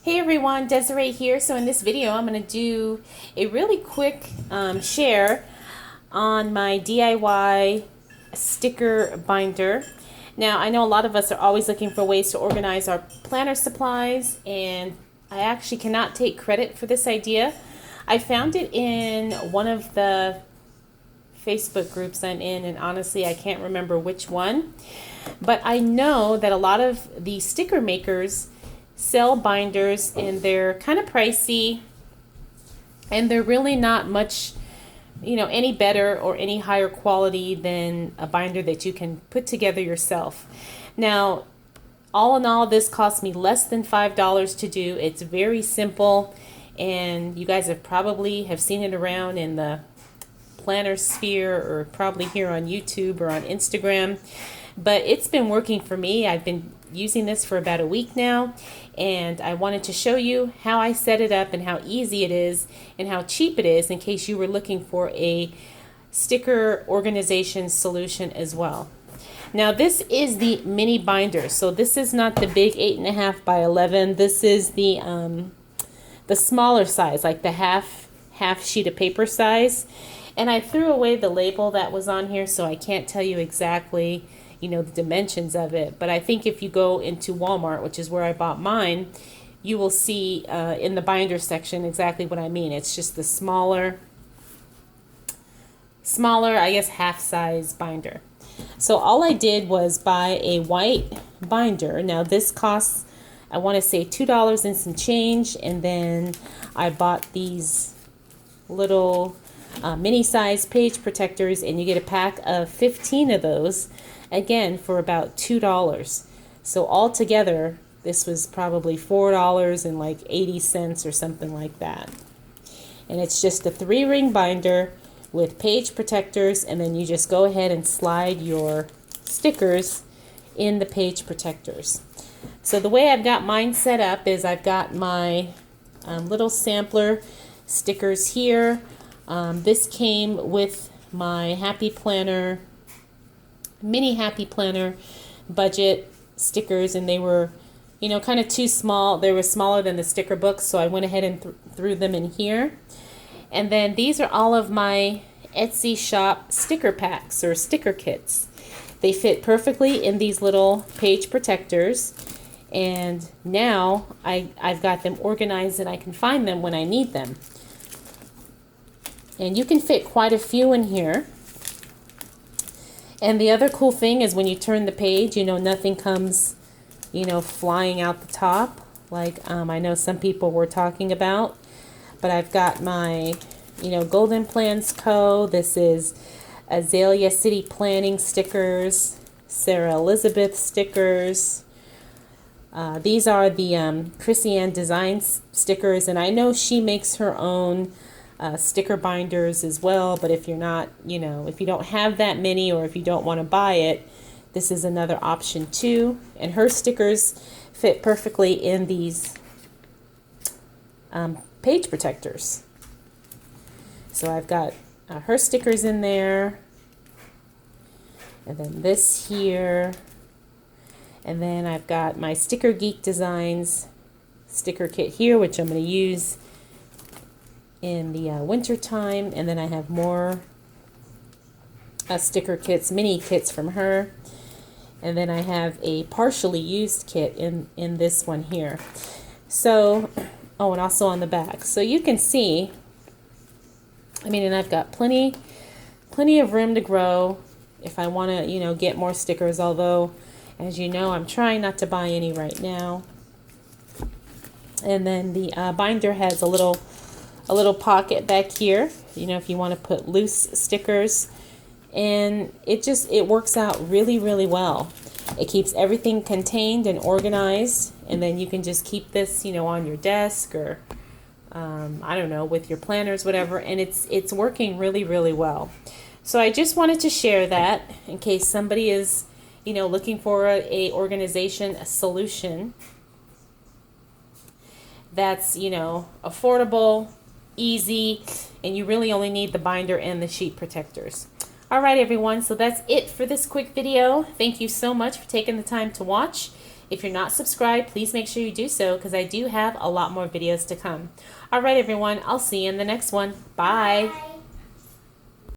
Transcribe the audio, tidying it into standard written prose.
Hey everyone, Desiree here. So in this video, I'm going to do a really quick share on my DIY sticker binder. Now, I know a lot of us are always looking for ways to organize our planner supplies, and I actually cannot take credit for this idea. I found it in one of the Facebook groups I'm in, and honestly, I can't remember which one. But I know that a lot of the sticker makers sell binders, and they're kind of pricey, and they're really not much, any better or any higher quality than a binder that you can put together yourself. Now, all in all, this cost me less than $5 to do. It's very simple, and you guys have seen it around in the planner sphere, or probably here on YouTube or on Instagram. But it's been working for me. I've been using this for about a week now, and I wanted to show you how I set it up and how easy it is and how cheap it is, in case you were looking for a sticker organization solution as well. Now, this is the mini binder, so this is not the big 8.5 by 11. This is the smaller size, like the half sheet of paper size. And I threw away the label that was on here, so I can't tell you exactly the dimensions of it. But I think if you go into Walmart, which is where I bought mine, you will see in the binder section exactly what I mean. It's just the smaller, I guess, half size binder. So all I did was buy a white binder. Now this costs, I want to say, $2 and some change. And then I bought these little mini size page protectors, and you get a pack of 15 of those, again, for about $2. So altogether, this was probably $4.80 or something like that. And it's just a 3-ring binder with page protectors, and then you just go ahead and slide your stickers in the page protectors. So the way I've got mine set up is I've got my little sampler stickers here. This came with my Happy Planner, mini Happy Planner budget stickers, and they were, kind of too small. They were smaller than the sticker books, so I went ahead and threw them in here. And then these are all of my Etsy shop sticker packs or sticker kits. They fit perfectly in these little page protectors, and now I've got them organized and I can find them when I need them. And you can fit quite a few in here. And the other cool thing is when you turn the page, nothing comes, flying out the top, like I know some people were talking about. But I've got my, Golden Plans Co. This is Azalea City Planning stickers, Sarah Elizabeth stickers. These are the Chrissy Ann Designs stickers, and I know she makes her own sticker binders as well, but if you're not, if you don't have that many, or if you don't want to buy it, this is another option too. And her stickers fit perfectly in these page protectors. So I've got her stickers in there, and then this here, and then I've got my Sticker Geek Designs sticker kit here, which I'm going to use in the winter time. And then I have more sticker kits, mini kits from her. And then I have a partially used kit in this one here. So, oh, and also on the back. So you can see, and I've got plenty of room to grow if I want to, get more stickers, although, as you know, I'm trying not to buy any right now. And then the binder has a little pocket back here, if you want to put loose stickers, and it works out really, really well. It keeps everything contained and organized, and then you can just keep this, on your desk, or I don't know, with your planners, whatever, and it's working really, really well. So I just wanted to share that in case somebody is, looking for a organization, a solution that's, affordable, easy, and you really only need the binder and the sheet protectors. All right, everyone, so that's it for this quick video. Thank you so much for taking the time to watch. If you're not subscribed, please make sure you do so because I do have a lot more videos to come. All right, everyone. I'll see you in the next one. Bye.